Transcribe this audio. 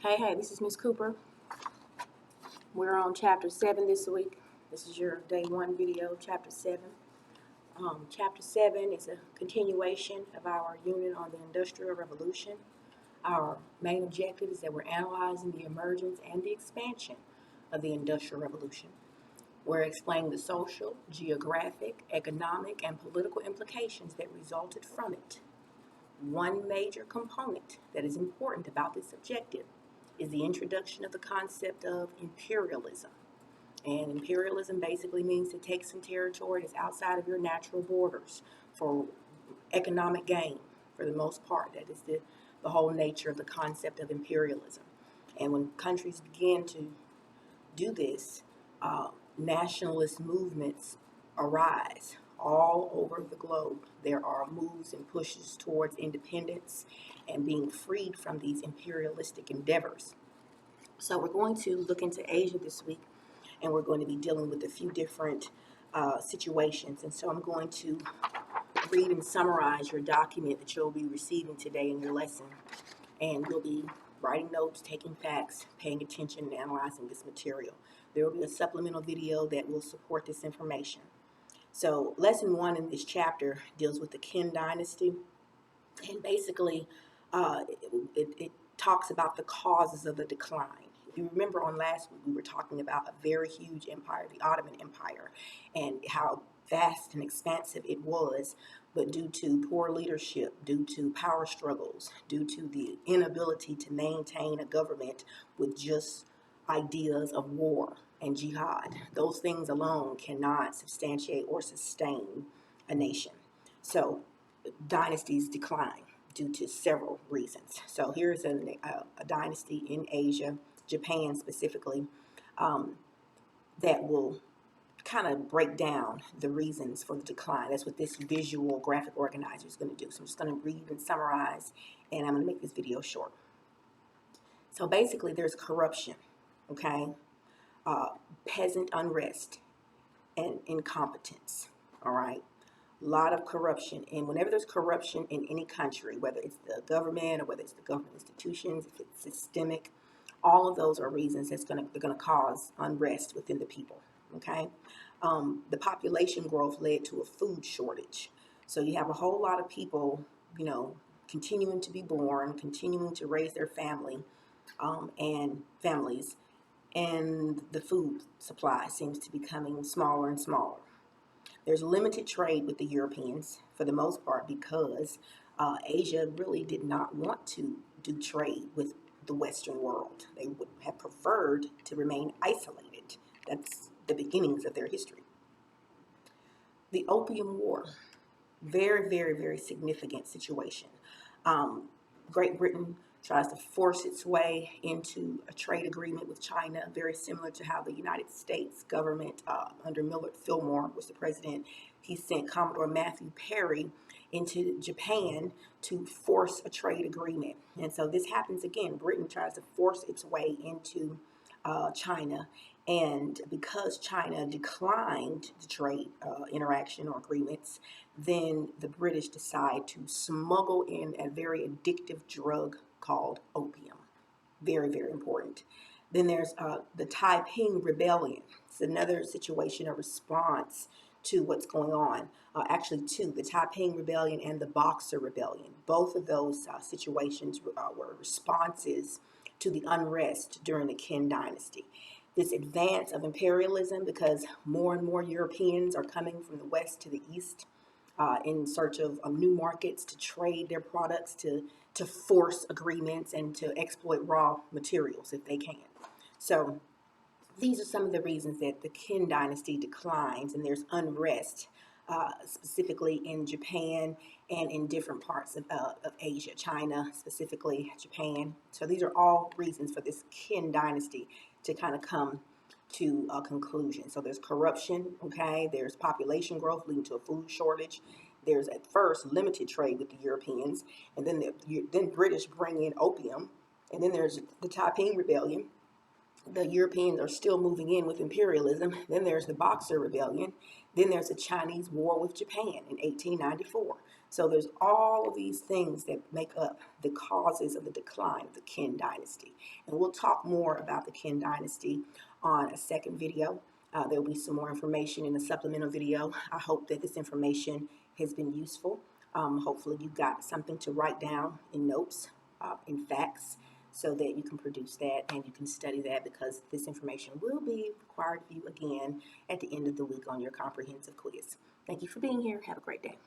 Hey, this is Miss Cooper. We're on chapter 7 this week. This is your day 1 video, chapter 7. Chapter 7 is a continuation of our unit on the Industrial Revolution. Our main objective is that we're analyzing the emergence and the expansion of the Industrial Revolution. We're explaining the social, geographic, economic, and political implications that resulted from it. One major component that is important about this objective is the introduction of the concept of imperialism. And imperialism basically means to take some territory that's outside of your natural borders for economic gain, for the most part. That is the whole nature of the concept of imperialism. And when countries begin to do this, nationalist movements arise all over the globe. There are moves and pushes towards independence and being freed from these imperialistic endeavors. So we're going to look into Asia this week, and we're going to be dealing with a few different situations. And so I'm going to read and summarize your document that you'll be receiving today in your lesson. And you'll be writing notes, taking facts, paying attention, and analyzing this material. There will be a supplemental video that will support this information. So lesson 1 in this chapter deals with the Qin dynasty, and basically it talks about the causes of the decline. If you remember on last week, we were talking about a very huge empire, the Ottoman Empire, and how vast and expansive it was, but due to poor leadership, due to power struggles, due to the inability to maintain a government with just ideas of war and jihad, those things alone cannot substantiate or sustain a nation. So dynasties decline due to several reasons. So here's a dynasty in Asia, Japan specifically, that will kind of break down the reasons for the decline. That's what this visual graphic organizer is going to do. So I'm just going to read and summarize, and I'm going to make this video short. So basically there's corruption, okay, peasant unrest, and incompetence, all right? A lot of corruption, and whenever there's corruption in any country, whether it's the government or whether it's the government institutions, if it's systemic, all of those are reasons they're going to cause unrest within the people. Okay, the population growth led to a food shortage, so you have a whole lot of people, continuing to be born, continuing to raise their families, and the food supply seems to be becoming smaller and smaller. There's limited trade with the Europeans for the most part because Asia really did not want to do trade with the Western world. They would have preferred to remain isolated. That's the beginnings of their history. The Opium War, very, very, very significant situation. Great Britain tries to force its way into a trade agreement with China, very similar to how the United States government, under Millard Fillmore was the president, he sent Commodore Matthew Perry into Japan to force a trade agreement. And so this happens again. Britain tries to force its way into China, and because China declined the trade interaction or agreements, then the British decide to smuggle in a very addictive drug called opium. Very, very important. Then there's the Taiping Rebellion. It's another situation, a response to what's going on. Actually, two, the Taiping Rebellion and the Boxer Rebellion. Both of those situations were responses to the unrest during the Qin dynasty. This advance of imperialism, because more and more Europeans are coming from the west to the east in search of new markets to trade their products, to force agreements, and to exploit raw materials if they can. So these are some of the reasons that the Qin dynasty declines and there's unrest, specifically in Japan and in different parts of Asia, China, specifically Japan. So these are all reasons for this Qin dynasty to kind of come to a conclusion. So there's corruption, okay? There's population growth leading to a food shortage. There's at first limited trade with the Europeans, and then British bring in opium, and then there's the Taiping Rebellion. The Europeans are still moving in with imperialism. Then there's the Boxer Rebellion. Then there's the Chinese war with Japan in 1894. So there's all of these things that make up the causes of the decline of the Qin dynasty. And we'll talk more about the Qin dynasty on a second video. There'll be some more information in the supplemental video. I hope that this information has been useful. Hopefully you got something to write down in notes, in facts, so that you can produce that and you can study that, because this information will be required of you again at the end of the week on your comprehensive quiz. Thank you for being here. Have a great day.